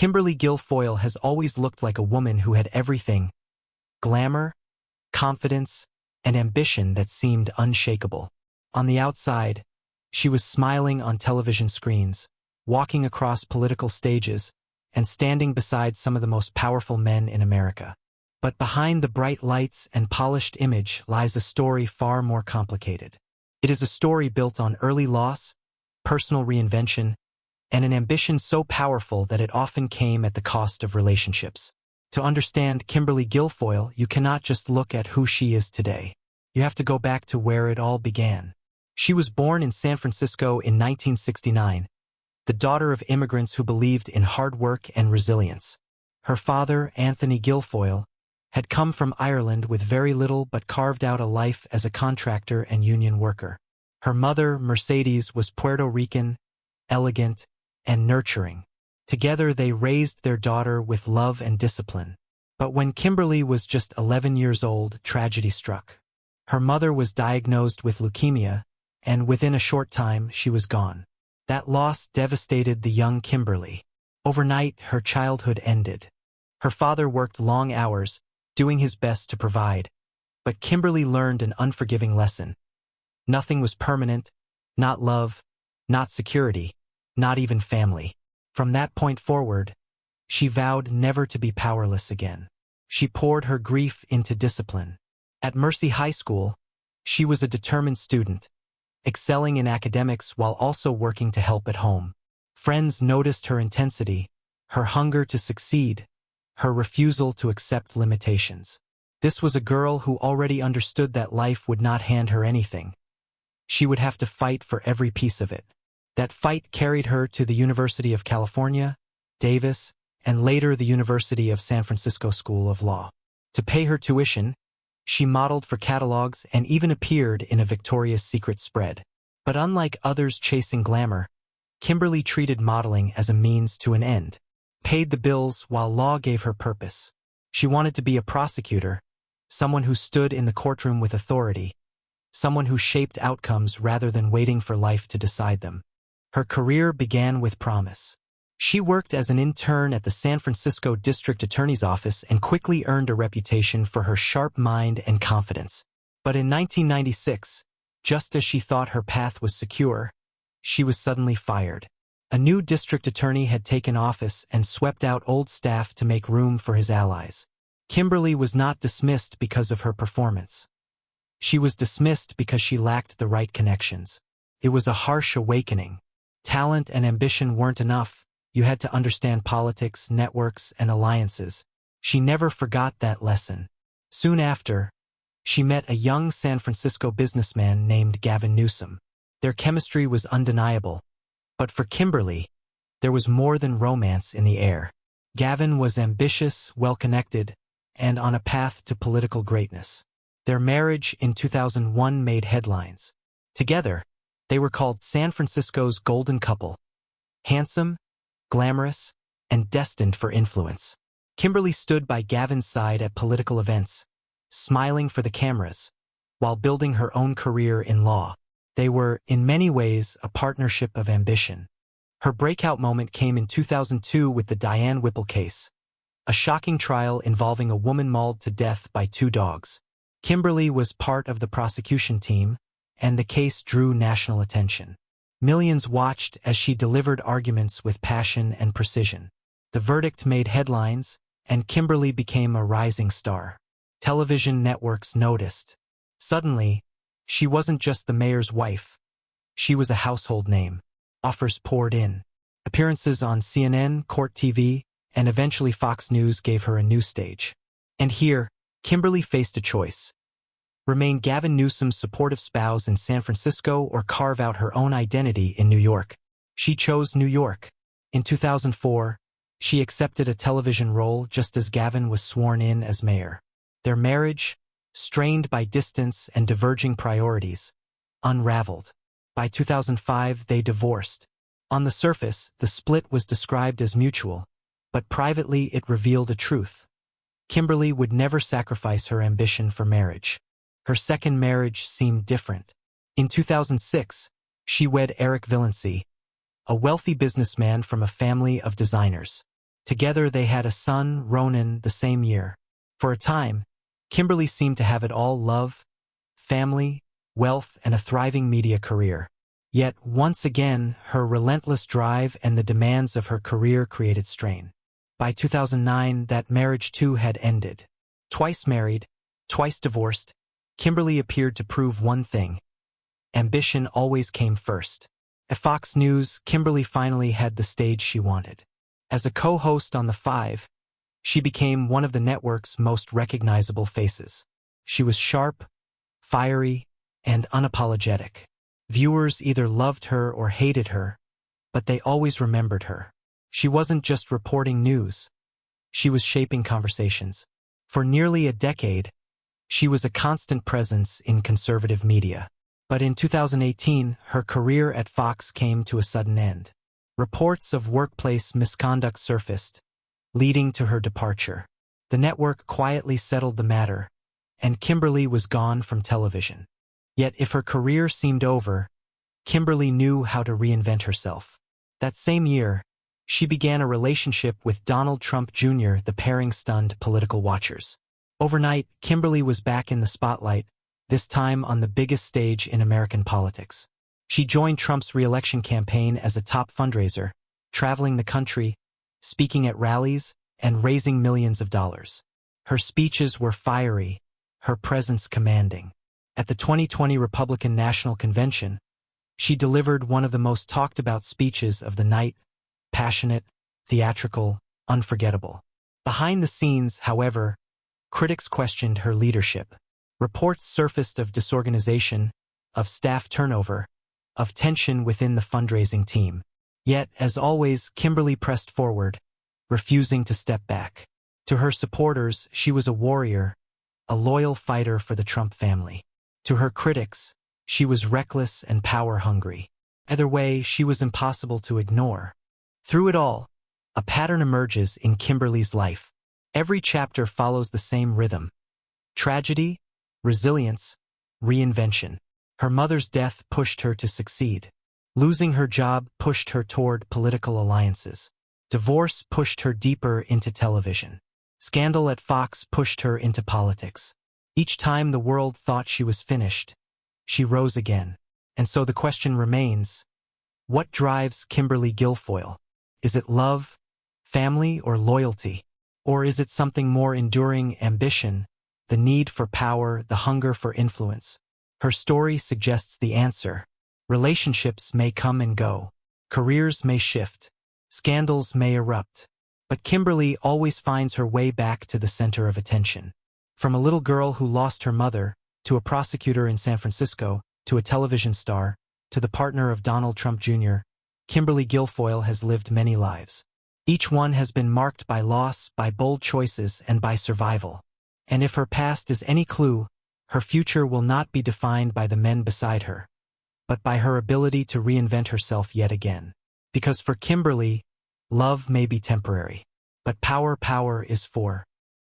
Kimberly Guilfoyle has always looked like a woman who had everything: glamour, confidence, and ambition that seemed unshakable. On the outside, she was smiling on television screens, walking across political stages, and standing beside some of the most powerful men in America. But behind the bright lights and polished image lies a story far more complicated. It is a story built on early loss, personal reinvention, and an ambition so powerful that it often came at the cost of relationships. To understand Kimberly Guilfoyle, you cannot just look at who she is today. You have to go back to where it all began. She was born in San Francisco in 1969, the daughter of immigrants who believed in hard work and resilience. Her father, Anthony Guilfoyle, had come from Ireland with very little but carved out a life as a contractor and union worker. Her mother, Mercedes, was Puerto Rican, elegant, and nurturing. Together they raised their daughter with love and discipline. But when Kimberly was just 11 years old, tragedy struck. Her mother was diagnosed with leukemia, and within a short time she was gone. That loss devastated the young Kimberly. Overnight, her childhood ended. Her father worked long hours, doing his best to provide. But Kimberly learned an unforgiving lesson. Nothing was permanent, not love, not security, not even family. From that point forward, she vowed never to be powerless again. She poured her grief into discipline. At Mercy High School, she was a determined student, excelling in academics while also working to help at home. Friends noticed her intensity, her hunger to succeed, her refusal to accept limitations. This was a girl who already understood that life would not hand her anything. She would have to fight for every piece of it. That fight carried her to the University of California, Davis, and later the University of San Francisco School of Law. To pay her tuition, she modeled for catalogs and even appeared in a Victoria's Secret spread. But unlike others chasing glamour, Kimberly treated modeling as a means to an end, paid the bills while law gave her purpose. She wanted to be a prosecutor, someone who stood in the courtroom with authority, someone who shaped outcomes rather than waiting for life to decide them. Her career began with promise. She worked as an intern at the San Francisco District Attorney's Office and quickly earned a reputation for her sharp mind and confidence. But in 1996, just as she thought her path was secure, she was suddenly fired. A new district attorney had taken office and swept out old staff to make room for his allies. Kimberly was not dismissed because of her performance. She was dismissed because she lacked the right connections. It was a harsh awakening. Talent and ambition weren't enough. You had to understand politics, networks, and alliances. She never forgot that lesson. Soon after, she met a young San Francisco businessman named Gavin Newsom. Their chemistry was undeniable. But for Kimberly, there was more than romance in the air. Gavin was ambitious, well-connected, and on a path to political greatness. Their marriage in 2001 made headlines. Together, they were called San Francisco's golden couple. Handsome, glamorous, and destined for influence. Kimberly stood by Gavin's side at political events, smiling for the cameras, while building her own career in law. They were, in many ways, a partnership of ambition. Her breakout moment came in 2002 with the Diane Whipple case, a shocking trial involving a woman mauled to death by 2 dogs. Kimberly was part of the prosecution team, and the case drew national attention. Millions watched as she delivered arguments with passion and precision. The verdict made headlines, and Kimberly became a rising star. Television networks noticed. Suddenly, she wasn't just the mayor's wife. She was a household name. Offers poured in. Appearances on CNN, Court TV, and eventually Fox News gave her a new stage. And here, Kimberly faced a choice. Remain Gavin Newsom's supportive spouse in San Francisco or carve out her own identity in New York. She chose New York. In 2004, she accepted a television role just as Gavin was sworn in as mayor. Their marriage, strained by distance and diverging priorities, unraveled. By 2005, they divorced. On the surface, the split was described as mutual, but privately it revealed a truth. Kimberly would never sacrifice her ambition for marriage. Her second marriage seemed different. In 2006, she wed Eric Villency, a wealthy businessman from a family of designers. Together they had a son, Ronan, the same year. For a time, Kimberly seemed to have it all: love, family, wealth, and a thriving media career. Yet, once again, her relentless drive and the demands of her career created strain. By 2009, that marriage too had ended. Twice married, twice divorced, Kimberly appeared to prove one thing: ambition always came first. At Fox News, Kimberly finally had the stage she wanted. As a co-host on The Five, she became one of the network's most recognizable faces. She was sharp, fiery, and unapologetic. Viewers either loved her or hated her, but they always remembered her. She wasn't just reporting news. She was shaping conversations. For nearly a decade, she was a constant presence in conservative media. But in 2018, her career at Fox came to a sudden end. Reports of workplace misconduct surfaced, leading to her departure. The network quietly settled the matter, and Kimberly was gone from television. Yet if her career seemed over, Kimberly knew how to reinvent herself. That same year, she began a relationship with Donald Trump Jr., the pairing stunned political watchers. Overnight, Kimberly was back in the spotlight, this time on the biggest stage in American politics. She joined Trump's re-election campaign as a top fundraiser, traveling the country, speaking at rallies, and raising millions of dollars. Her speeches were fiery, her presence commanding. At the 2020 Republican National Convention, she delivered one of the most talked-about speeches of the night: passionate, theatrical, unforgettable. Behind the scenes, however, critics questioned her leadership. Reports surfaced of disorganization, of staff turnover, of tension within the fundraising team. Yet, as always, Kimberly pressed forward, refusing to step back. To her supporters, she was a warrior, a loyal fighter for the Trump family. To her critics, she was reckless and power-hungry. Either way, she was impossible to ignore. Through it all, a pattern emerges in Kimberly's life. Every chapter follows the same rhythm: tragedy, resilience, reinvention. Her mother's death pushed her to succeed. Losing her job pushed her toward political alliances. Divorce pushed her deeper into television. Scandal at Fox pushed her into politics. Each time the world thought she was finished, she rose again. And so the question remains: what drives Kimberly Guilfoyle? Is it love, family, or loyalty? Or is it something more enduring: ambition, the need for power, the hunger for influence? Her story suggests the answer. Relationships may come and go. Careers may shift. Scandals may erupt. But Kimberly always finds her way back to the center of attention. From a little girl who lost her mother, to a prosecutor in San Francisco, to a television star, to the partner of Donald Trump Jr., Kimberly Guilfoyle has lived many lives. Each one has been marked by loss, by bold choices, and by survival. And if her past is any clue, her future will not be defined by the men beside her, but by her ability to reinvent herself yet again. Because for Kimberly, love may be temporary, but power is for